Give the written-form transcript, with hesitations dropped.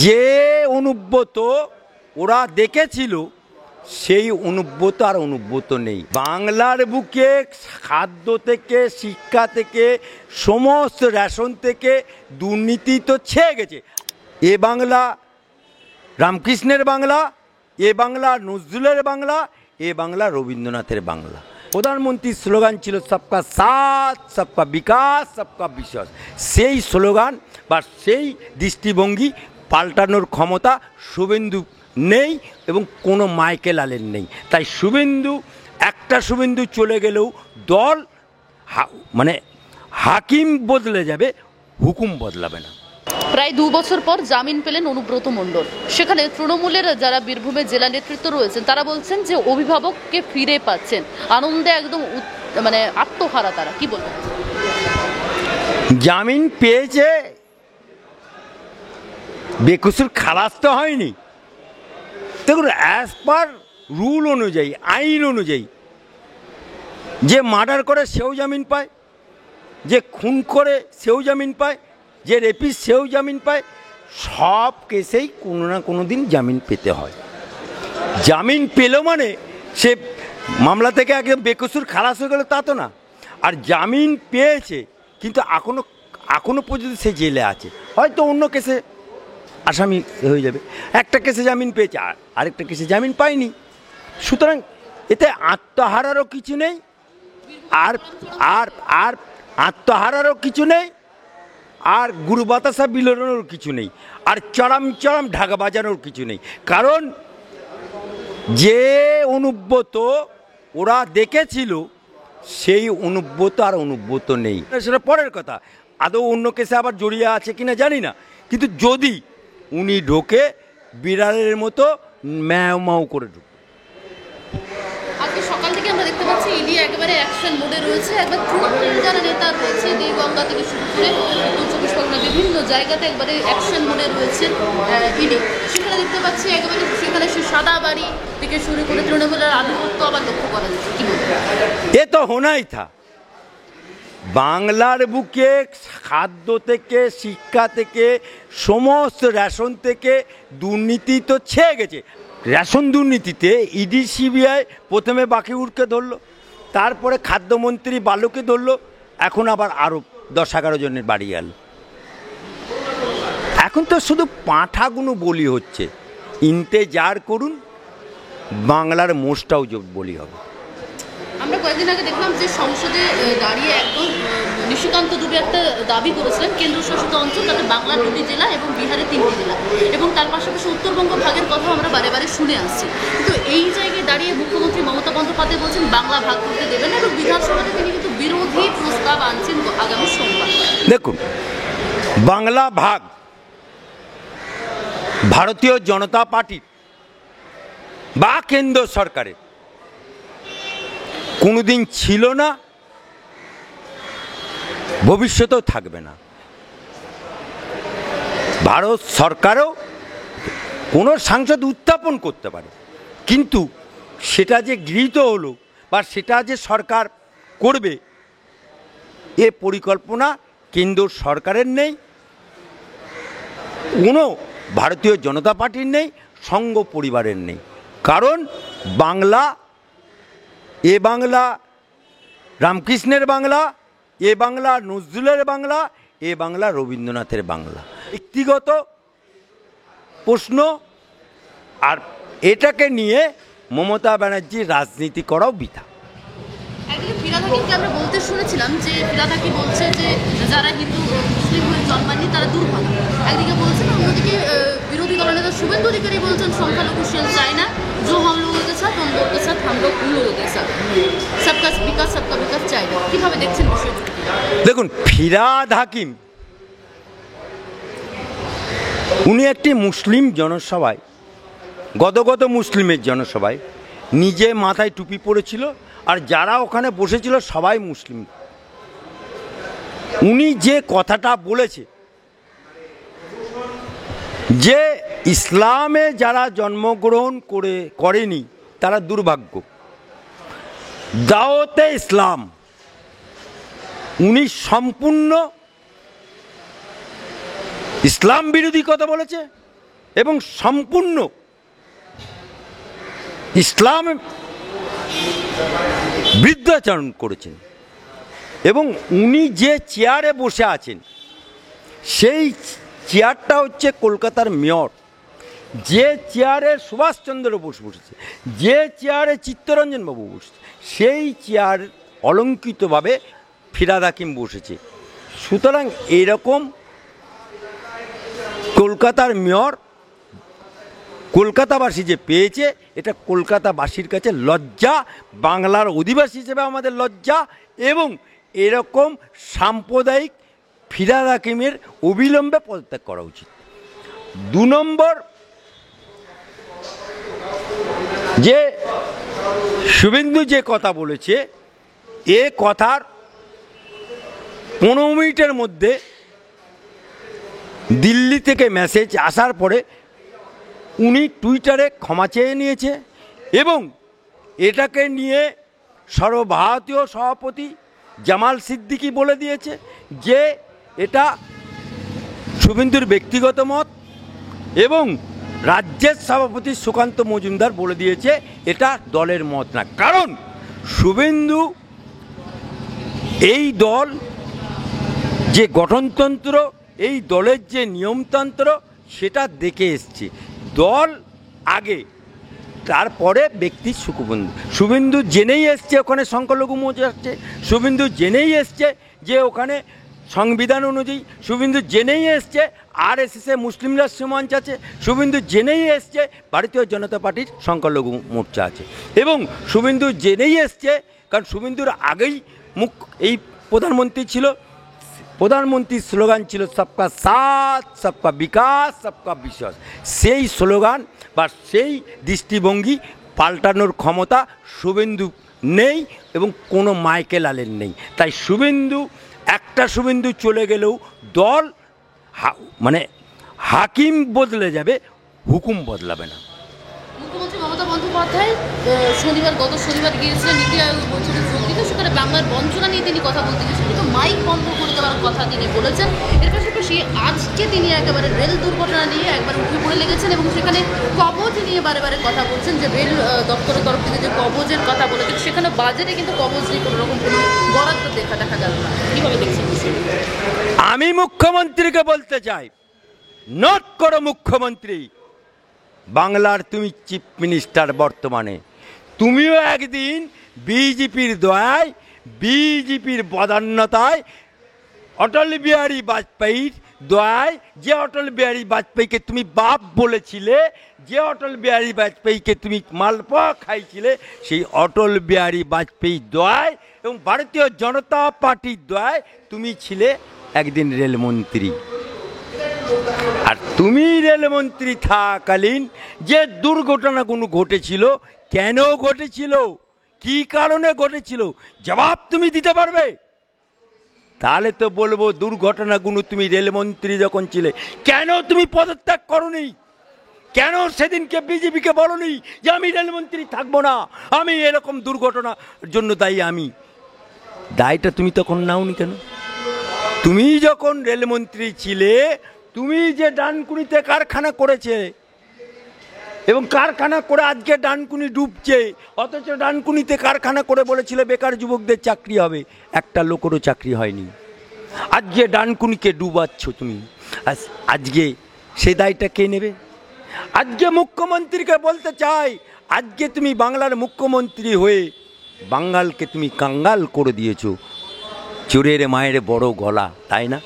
যে অনুব্রত ওরা দেখেছিল সেই অনুব্রত আর অনুব্রত নেই। বাংলার বুকে খাদ্য থেকে, শিক্ষা থেকে, সমস্ত রেশন থেকে দুর্নীতি তো ছেয়ে গেছে। এ বাংলা রামকৃষ্ণের বাংলা, এ বাংলা নজরুলের বাংলা, এ বাংলা রবীন্দ্রনাথের বাংলা। প্রধানমন্ত্রীর স্লোগান ছিল সবকা সাথ, সবকা বিকাশ, সবকা বিশ্বাস। সেই স্লোগান বা সেই দৃষ্টিভঙ্গি পাল্টানোর ক্ষমতা শুভেন্দু নেই এবং কোনো মাইকেল আলের নেই। তাই একটা শুভেন্দু চলে গেলেও দল মানে হাকিম বদলে যাবে, হুকুম বদলাবে না। প্রায় 2 বছর পর জামিন পেলেন অনুব্রত মণ্ডল। সেখানে তৃণমূলের যারা বীরভূমের জেলা নেতৃত্ব রয়েছেন তারা বলছেন যে অভিভাবককে ফিরে পাচ্ছেন, আনন্দে একদম মানে আত্মহারা তারা। কি বলবেন? জামিন পেয়েছে, বেকসুর খালাস তো হয়নি। দেখুন, অ্যাজ পার রুল অনুযায়ী, আইন অনুযায়ী, যে মার্ডার করে সেও জামিন পায়, যে খুন করে সেও জামিন পায়, যে রেপিস্ট সেও জামিন পায়। সব কেসেই কোনো না কোনো দিন জামিন পেতে হয়। জামিন পেল মানে সে মামলা থেকে একদম বেকসুর খালাস হয়ে গেল তা তো না। আর জামিন পেয়েছে কিন্তু এখনো পর্যন্ত সে জেলে আছে, হয়তো অন্য কেসে আসামি হয়ে যাবে। একটা কেসে জামিন পেয়েছে, আরেকটা কেসে জামিন পায়নি। সুতরাং এতে আত্মহারারও কিছু নেই, আর আর আর আত্মহারারও কিছু নেই, আর গুরু বাতাসা বিলোনোর কিছু নেই, আর চরম ঢাকা বাজানোর কিছু নেই। কারণ যে অনুব্রত ওরা দেখেছিল সেই অনুব্রত আর অনুব্রত নেই। সেটা পরের কথা, আদৌ অন্য কেসে আবার জড়িয়ে আছে কিনা জানি না, কিন্তু যদি উনি ঢোকে বিড়ালের মতো ম্যাও ম্যাও করে ঢুকবে। আজকে সকাল থেকে আমরা দেখতে পাচ্ছি ইডি একেবারে অ্যাকশন মোডে রয়েছে। একবার তৃণমূলের যারা নেতা রয়েছে দেওগঙ্গা থেকে শুরু করে উত্তর 24 পরগনা বিভিন্ন জায়গাতে একবারে অ্যাকশন মোডে রয়েছে ইডি। সেখানে দেখতে পাচ্ছি একেবারে সেখানে সে সাদা বাড়ি থেকে শুরু করে তৃণমূলের আধিপত্য আবার লক্ষ্য করা যাচ্ছে। কি বলবেন? এ তো হোনাই থা। বাংলার বুকে খাদ্য থেকে, শিক্ষা থেকে, সমস্ত রেশন থেকে দুর্নীতি তো ছেয়ে গেছে। রেশন দুর্নীতিতে ইডি সিবিআই প্রথমে বাকিউরকে ধরলো, তারপরে খাদ্যমন্ত্রী বালুকে ধরলো, এখন আবার আরও 10-11 জনের বাড়ি গেল। এখন তো শুধু পাঁঠাগুলো বলি হচ্ছে। ইন্তেজার করুন, বাংলার মোষটাও বলি হবে। আমরা কয়েকদিন আগে দেখলাম যে সংসদে দাঁড়িয়ে একদম নিশিকান্ত দুবে একটা দাবি করেছিলেন কেন্দ্রশাসিত অঞ্চল, তাতে বাংলার 2টি জেলা এবং বিহারের 3টি জেলা, এবং তার পাশাপাশি উত্তরবঙ্গ ভাগের কথা আমরা বারে বারে শুনে আসছি। কিন্তু এই জায়গায় দাঁড়িয়ে মুখ্যমন্ত্রী মমতা বন্দ্যোপাধ্যায় বলছেন বাংলা ভাগ করতে দেবেন না, এবং বিধানসভাতে তিনি কিন্তু বিরোধী প্রস্তাব আনছেন আগামী সোমবার। দেখুন, বাংলা ভাগ ভারতীয় জনতা পার্টি বা কেন্দ্র সরকারের কোনোদিন ছিল না, ভবিষ্যতেও থাকবে না। ভারত সরকারও কোনো সাংসদ উত্থাপন করতে পারে, কিন্তু সেটা যে গৃহীত হলো বা সেটা যে সরকার করবে এ পরিকল্পনা কেন্দ্র সরকারের নেই, কোনো ভারতীয় জনতা পার্টির নেই, সংঘ পরিবারের নেই। কারণ বাংলা, এ বাংলা রামকৃষ্ণের বাংলা, এ বাংলা নজরুলের বাংলা, এ বাংলা রবীন্দ্রনাথের বাংলা। ব্যক্তিগত প্রশ্ন, আর এটাকে নিয়ে মমতা ব্যানার্জির রাজনীতি করাও বৃথা। একদিকে ফিরাদাকে আমরা বলতে শুনেছিলাম যে ফিরাদাকে বলছে যে যারা হিন্দু মুসলিম হয়ে জন্মাননি তারা দুর্ভাগ্য, একদিকে বলছেন। অন্যদিকে বিরোধী দলনেতা শুভেন্দু অধিকারী বলছেন সংখ্যালঘু সেল চায় না, जो हम लोगों के साथ उन लोगों के साथ हम लोग उन लोगों के साथ, सबका विकास চাই না। কিভাবে দেখছেন বিষয়টি? দেখুন, ফিরাদ হাকিম উনি একটি মুসলিম জনসভায়, গদগদ মুসলিমের জনসভায় নিজে মাথায় টুপি পরেছিল, আর যারা ওখানে বসেছিল সবাই মুসলিম। উনি যে কথাটা বলেছে যে ইসলামে যারা জন্মগ্রহণ করেনি তারা দুর্ভাগ্য, দাওয়াতে ইসলাম উনি সম্পূর্ণ ইসলাম বিরোধী কথা বলেছে এবং সম্পূর্ণ ইসলাম বিরুদ্ধাচরণ করেছেন। এবং উনি যে চেয়ারে বসে আছেন সেই চেয়ারটা হচ্ছে কলকাতার মেয়র, যে চেয়ারে সুভাষচন্দ্র বোস বসেছে, যে চেয়ারে চিত্তরঞ্জন বাবু বসেছে, সেই চেয়ার অলঙ্কৃতভাবে ফিরহাদ হাকিম বসেছে। সুতরাং এরকম কলকাতার মেয়র কলকাতাবাসী যে পেয়েছে, এটা কলকাতাবাসীর কাছে লজ্জা, বাংলার অধিবাসী হিসেবে আমাদের লজ্জা, এবং এরকম সাম্প্রদায়িক ফিরহাদ হাকিমের অবিলম্বে পদত্যাগ করা উচিত। 2 নম্বর, যে শুভেন্দু যে কথা বলেছে, এ কথার 15 মিনিটের মধ্যে দিল্লি থেকে মেসেজ আসার পরে উনি টুইটারে ক্ষমা চেয়ে নিয়েছে এবং এটাকে নিয়ে সর্বভারতীয় সভাপতি জামাল সিদ্দিকী বলে দিয়েছে যে এটা শুভেন্দুর ব্যক্তিগত মত, এবং রাজ্যের সভাপতি সুকান্ত মজুমদার বলে দিয়েছে এটা দলের মত না। কারণ শুভেন্দু এই দল যে গঠনতন্ত্র, এই দলের যে নিয়মতন্ত্র সেটা দেখে এসছে। দল আগে, তারপরে ব্যক্তি সুখবন্ধু। শুভেন্দু জেনেই এসছে ওখানে সংখ্যালঘু মঞ্চ আসছে, শুভেন্দু জেনেই এসছে যে ওখানে সংবিধান অনুযায়ী, শুভেন্দু জেনেই এসছে আরএসএসে মুসলিম রাষ্ট্রীয় মঞ্চ আছে, শুভেন্দু জেনেই এসছে ভারতীয় জনতা পার্টির সংখ্যালঘু মোর্চা আছে, এবং শুভেন্দু জেনেই এসছে, কারণ শুভেন্দুর আগেই এই প্রধানমন্ত্রী ছিল, প্রধানমন্ত্রীর স্লোগান ছিল সবকা সাথ, সবকা বিকাশ, সবকা বিশ্বাস। সেই স্লোগান বা সেই দৃষ্টিভঙ্গি পাল্টানোর ক্ষমতা শুভেন্দু নেই এবং কোনো মাইকেল আলের নেই। তাই শুভেন্দু চলে গেলেও দল মানে হাকিম বদলে যাবে, হুকুম বদলাবে না। মুখ্যমন্ত্রী মমতা বন্দ্যোপাধ্যায় গত শনিবার গিয়েছিলেন নীতি আয়োগ বৈঠকে যোগ দিতে, সেখানে বাংলার বঞ্চনা নিয়ে তিনি কথা বলতে গিয়েছেন, কিন্তু মাইক বন্ধ করে দেওয়ার কথা তিনি বলেছেন। এর পাশাপাশি আজকে তিনি একেবারে রেল দুর্ঘটনা নিয়ে একবার উঠে পড়ে লেগেছেন এবং সেখানে কবজ নিয়ে বারে বারে কথা বলছেন, যে রেল দপ্তরের তরফ থেকে যে কবজের কথা বলেছেন, সেখানে বাজেটে কিন্তু কবজ নিয়ে কোনো রকম কোনো বরাদ্দ দেখা গেল না। কীভাবে দেখছেন? আমি মুখ্যমন্ত্রীকে বলতে চাই, নোট করো মুখ্যমন্ত্রী, বাংলার তুমি চিফ মিনিস্টার বর্তমানে, তুমিও একদিন বিজেপির দয়ায়, বিজেপির বদান্যতায়, অটল বিহারী বাজপেয়ীর দয়ায়, যে অটল বিহারী বাজপেয়ীকে তুমি বাপ বলেছিলে, যে অটল বিহারী বাজপেয়ীকে তুমি মালপোয়া খাইছিলে, সেই অটল বিহারী বাজপেয়ীর দয়ায় এবং ভারতীয় জনতা পার্টির দয়ায় তুমি ছিলে একদিন রেলমন্ত্রী। আর তুমি রেলমন্ত্রী থাকাকালীন যে দুর্ঘটনাগুলো ঘটেছিল, কেন ঘটেছিল, কি কারণে ঘটেছিল, জবাব তুমি দিতে পারবে? তাহলে তো বলবো দুর্ঘটনাগুলো তুমি রেলমন্ত্রী যখন ছিলে কেন তুমি পদত্যাগ করোনি? কেন সেদিনকে বিজেপিকে বলনি যে আমি রেলমন্ত্রী থাকবো না, আমি এরকম দুর্ঘটনার জন্য দায়ী? দায়টা তুমি তখন নাওনি কেন? তুমি যখন রেলমন্ত্রী ছিলে, তুমি যে ডানকুনিতে কারখানা করেছে এবং কারখানা করে আজকে ডানকুনি ডুবছে, অথচ ডানকুনিতে কারখানা করে বলেছিল বেকার যুবকদের চাকরি হবে, একটা লোকেরও চাকরি হয়নি। আজকে ডানকুনিকে ডুবাচ্ছ তুমি, আজকে সে দায়টা কে নেবে? আজকে মুখ্যমন্ত্রীকে বলতে চাই, আজকে তুমি বাংলার মুখ্যমন্ত্রী হয়ে বাঙালকে তুমি কাঙ্গাল করে দিয়েছো, চোরের মায়ের বড় গলা, তাই না?